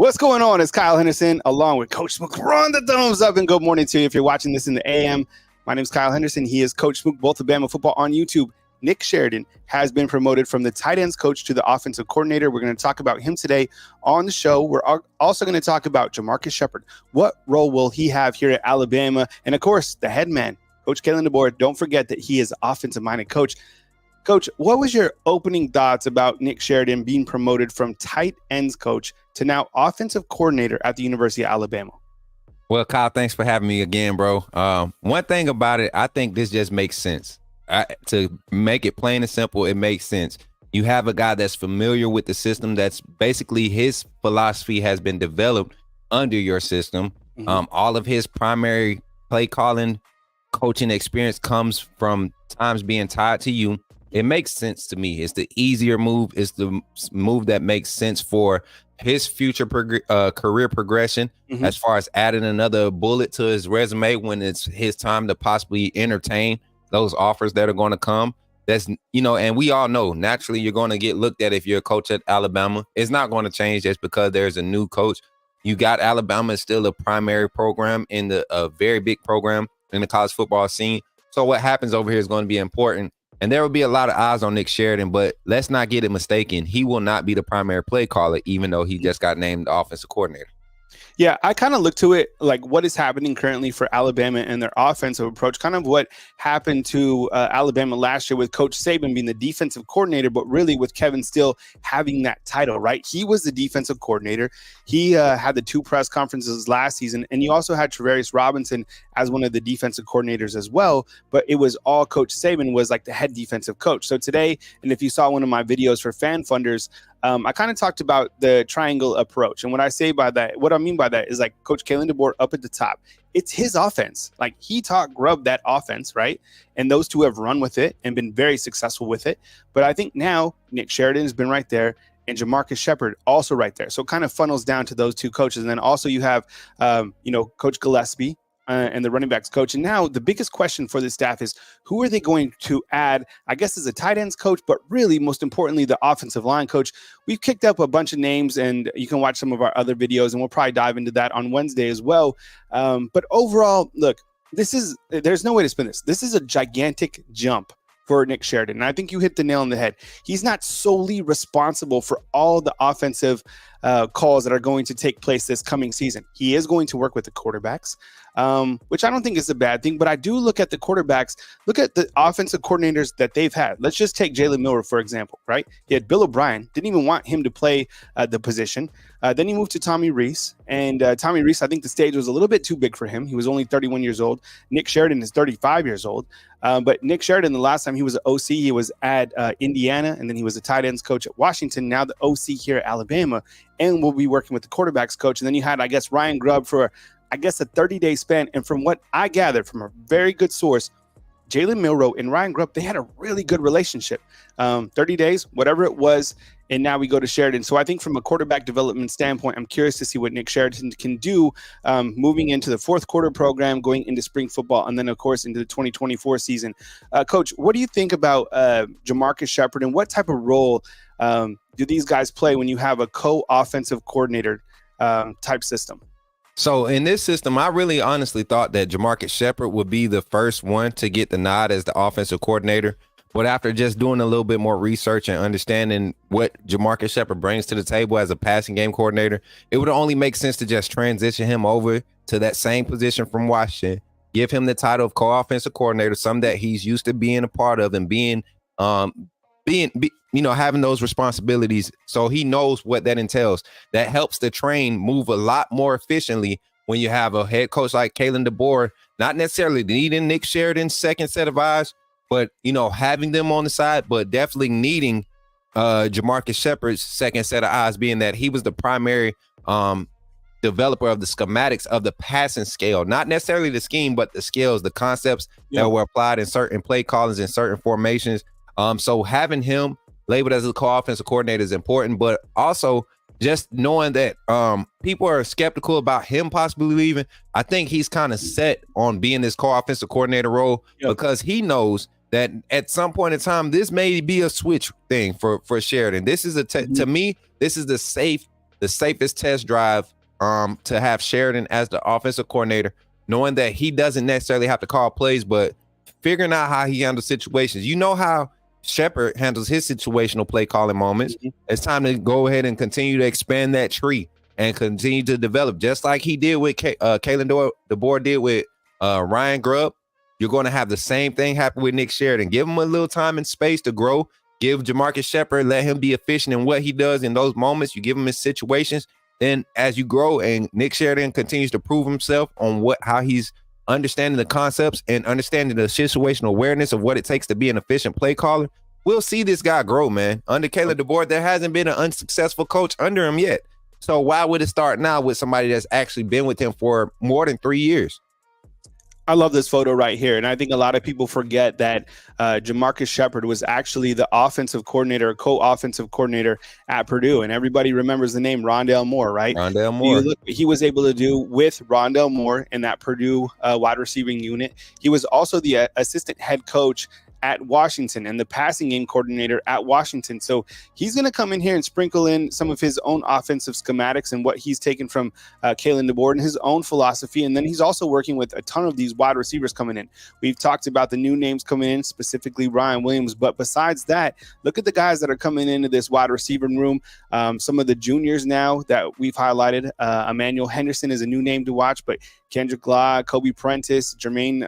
What's going on? It's Kyle Henderson along with Coach Smook. Run the thumbs up and good morning to you if you're watching this in the AM. My name is Kyle Henderson. He is Coach Smook, both of Bama football on YouTube. Nick Sheridan has been promoted from the tight ends coach to the offensive coordinator. We're going to talk about him today on the show. We're also going to talk about Jamarcus Shepherd. What role will he have here at Alabama? And of course, the head man, Coach Kalen DeBoer. Don't forget that he is an offensive-minded coach. Coach, what was your opening thoughts about Nick Sheridan being promoted from tight ends coach to now offensive coordinator at the University of Alabama? Well, Kyle, thanks for having me again, bro. One thing about it, I think this just makes sense. To make it plain and simple, it makes sense. You have a guy that's familiar with the system. That's basically his philosophy has been developed under your system. All of his primary play calling, coaching experience comes from times being tied to you. It makes sense to me. It's the easier move. It's the move that makes sense for his future career progression, as far as adding another bullet to his resume when it's his time to possibly entertain those offers that are going to come. That's, and we all know naturally you're going to get looked at if you're a coach at Alabama. It's not going to change just because there's a new coach. You got Alabama is still a primary program in a very big program in the college football scene. So what happens over here is going to be important. And there will be a lot of eyes on Nick Sheridan, but let's not get it mistaken. He will not be the primary play caller, even though he just got named the offensive coordinator. Yeah, I kind of look to it like what is happening currently for Alabama and their offensive approach, kind of what happened to Alabama last year with Coach Saban being the defensive coordinator, but really with Kevin Steele having that title, right? He was the defensive coordinator. He had the 2 press conferences last season, and you also had Travarius Robinson as one of the defensive coordinators as well, but it was all Coach Saban was like the head defensive coach. So today, and if you saw one of my videos for fan funders, I kind of talked about the triangle approach. And what I mean by that is like Coach Kalen DeBoer up at the top. It's his offense. Like he taught Grubb that offense, right? And those two have run with it and been very successful with it. But I think now Nick Sheridan has been right there and Jamarcus Shepard also right there. So it kind of funnels down to those two coaches. And then also you have, Coach Gillespie, and the running backs coach. And now the biggest question for this staff is who are they going to add, I guess, as a tight ends coach, but really most importantly, the offensive line coach. We've kicked up a bunch of names and you can watch some of our other videos and we'll probably dive into that on Wednesday as well. But overall, look, there's no way to spin this. This is a gigantic jump for Nick Sheridan. And I think you hit the nail on the head. He's not solely responsible for all the offensive calls that are going to take place this coming season. He is going to work with the quarterbacks, which I don't think is a bad thing. But I do look at the quarterbacks, look at the offensive coordinators that they've had. Let's just take Jalen Milroe, for example, right? He had Bill O'Brien, didn't even want him to play the position. Then he moved to Tommy Rees. And Tommy Rees, I think the stage was a little bit too big for him. He was only 31 years old. Nick Sheridan is 35 years old. But Nick Sheridan, the last time he was an OC, he was at Indiana, and then he was a tight ends coach at Washington, now the OC here at Alabama, and will be working with the quarterbacks coach. And then you had, I guess, Ryan Grubb for, I guess, a 30-day span. And from what I gathered from a very good source, Jalen Milroe and Ryan Grubb, they had a really good relationship. 30 days, whatever it was, and now we go to Sheridan. So I think from a quarterback development standpoint, I'm curious to see what Nick Sheridan can do moving into the fourth quarter program, going into spring football, and then, of course, into the 2024 season. Coach, what do you think about Jamarcus Shepard, and what type of role do these guys play when you have a co-offensive coordinator type system? So in this system, I really honestly thought that Jamarcus Shepard would be the first one to get the nod as the offensive coordinator. But after just doing a little bit more research and understanding what Jamarcus Shepard brings to the table as a passing game coordinator, it would only make sense to just transition him over to that same position from Washington, give him the title of co-offensive coordinator, something that he's used to being a part of and having those responsibilities. So he knows what that entails. That helps the train move a lot more efficiently when you have a head coach like Kalen DeBoer, not necessarily needing Nick Sheridan's second set of eyes, but, having them on the side, but definitely needing Jamarcus Shepard's second set of eyes, being that he was the primary developer of the schematics of the passing scale, not necessarily the scheme, but the skills, the concepts that were applied in certain play callings and certain formations. So having him labeled as a co-offensive coordinator is important, but also just knowing that people are skeptical about him possibly leaving. I think he's kind of set on being this co-offensive coordinator role because he knows that at some point in time, this may be a switch thing for Sheridan. This is to me, this is the safe the safest test drive to have Sheridan as the offensive coordinator, knowing that he doesn't necessarily have to call plays, but figuring out how he handles situations. You know how Shepard handles his situational play calling moments. Mm-hmm. It's time to go ahead and continue to expand that tree and continue to develop, just like he did with Kalen DeBoer did with Ryan Grubb. You're going to have the same thing happen with Nick Sheridan. Give him a little time and space to grow. Give Jamarcus Shepherd, let him be efficient in what he does in those moments. You give him his situations. Then as you grow and Nick Sheridan continues to prove himself on how he's understanding the concepts and understanding the situational awareness of what it takes to be an efficient play caller, we'll see this guy grow, man. Under Kalen DeBoer, there hasn't been an unsuccessful coach under him yet. So why would it start now with somebody that's actually been with him for more than 3 years? I love this photo right here. And I think a lot of people forget that Jamarcus Shepard was actually the offensive coordinator, co-offensive coordinator at Purdue. And everybody remembers the name Rondale Moore, right? Rondale Moore. He was able to do with Rondale Moore in that Purdue wide receiving unit. He was also the assistant head coach at Washington and the passing game coordinator at Washington. So he's going to come in here and sprinkle in some of his own offensive schematics and what he's taken from Kalen DeBoer and his own philosophy. And then he's also working with a ton of these wide receivers coming in. We've talked about the new names coming in, specifically Ryan Williams. But besides that, look at the guys that are coming into this wide receiver room. Some of the juniors now that we've highlighted. Emmanuel Henderson is a new name to watch, but Kendrick Law, Kobe Prentice, Jeremy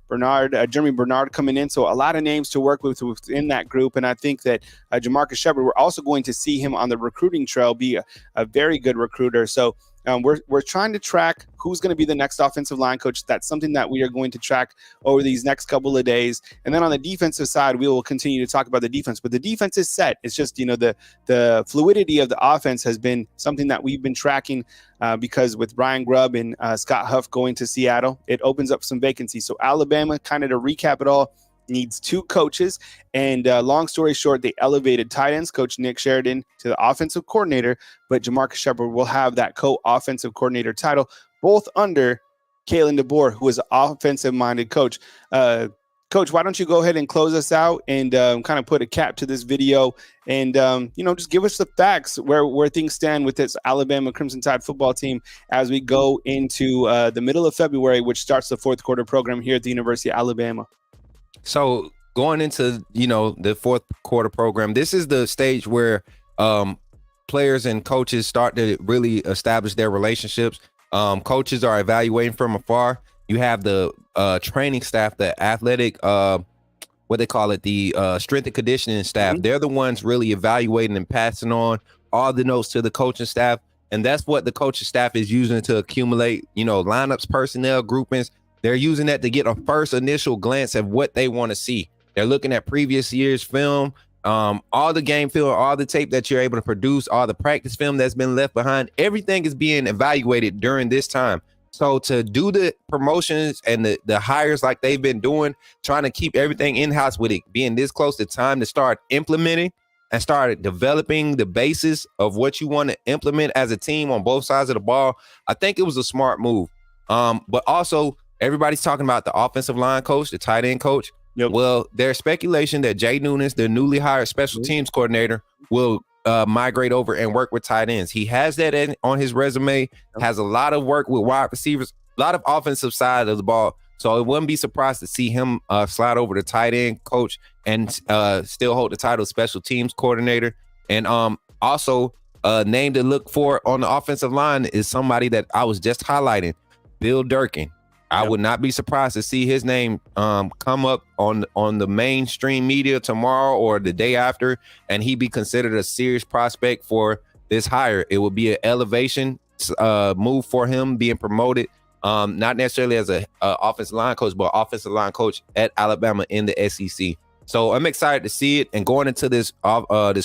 Bernard coming in. So a lot of names to work with within that group. And I think that Jamarcus Shepherd, we're also going to see him on the recruiting trail be a very good recruiter. So we're trying to track who's going to be the next offensive line coach. That's something that we are going to track over these next couple of days. And then on the defensive side, we will continue to talk about the defense. But the defense is set. It's just, the fluidity of the offense has been something that we've been tracking because with Brian Grubb and Scott Huff going to Seattle, it opens up some vacancies. So Alabama, kind of to recap it all, needs two coaches. And long story short, they elevated tight ends coach Nick Sheridan to the offensive coordinator, but Jamarcus Shepard will have that co-offensive coordinator title, both under Kalen DeBoer, who is an offensive-minded coach. Coach, why don't you go ahead and close us out and kind of put a cap to this video and, just give us the facts where things stand with this Alabama Crimson Tide football team as we go into the middle of February, which starts the fourth quarter program here at the University of Alabama. So going into, the fourth quarter program, this is the stage where players and coaches start to really establish their relationships. Coaches are evaluating from afar. You have the training staff, the athletic, what they call it, the strength and conditioning staff. Mm-hmm. They're the ones really evaluating and passing on all the notes to the coaching staff. And that's what the coaching staff is using to accumulate, lineups, personnel, groupings. They're using that to get a first initial glance at what they want to see. They're looking at previous year's film, all the game film, all the tape that you're able to produce, all the practice film that's been left behind. Everything is being evaluated during this time. So to do the promotions and the hires like they've been doing, trying to keep everything in-house with it being this close to time to start implementing and start developing the basis of what you want to implement as a team on both sides of the ball, I think it was a smart move. But also, everybody's talking about the offensive line coach, the tight end coach. Yep. Well, there's speculation that Jay Nunes, the newly hired special teams coordinator, will migrate over and work with tight ends. He has that on his resume, has a lot of work with wide receivers, a lot of offensive side of the ball. So it wouldn't be surprised to see him slide over to tight end coach and still hold the title special teams coordinator. And also a name to look for on the offensive line is somebody that I was just highlighting, Bill Durkin. I would not be surprised to see his name come up on the mainstream media tomorrow or the day after, and he be considered a serious prospect for this hire. It would be an elevation move for him being promoted, not necessarily as a offensive line coach, but offensive line coach at Alabama in the SEC. So I'm excited to see it. And going into this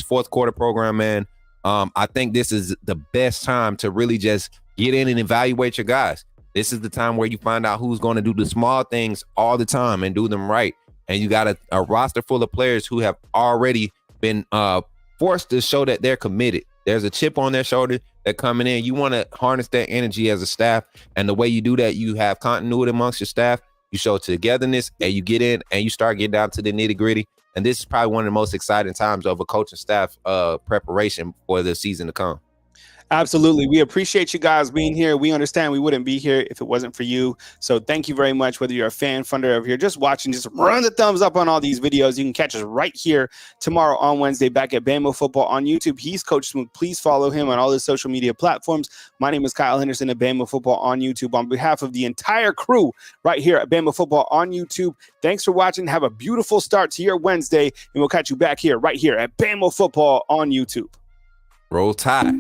fourth quarter program, man, I think this is the best time to really just get in and evaluate your guys. This is the time where you find out who's going to do the small things all the time and do them right. And you got a roster full of players who have already been forced to show that they're committed. There's a chip on their shoulder. They're coming in. You want to harness that energy as a staff. And the way you do that, you have continuity amongst your staff. You show togetherness and you get in and you start getting down to the nitty gritty. And this is probably one of the most exciting times of a coaching staff preparation for the season to come. Absolutely. We appreciate you guys being here. We understand we wouldn't be here if it wasn't for you. So thank you very much. Whether you're a fan, funder, or if you're just watching, just run the thumbs up on all these videos. You can catch us right here tomorrow on Wednesday back at Bama Football on YouTube. He's Coach Smook. Please follow him on all his social media platforms. My name is Kyle Henderson at Bama Football on YouTube. On behalf of the entire crew right here at Bama Football on YouTube, thanks for watching. Have a beautiful start to your Wednesday, and we'll catch you back here right here at Bama Football on YouTube. Roll Tide.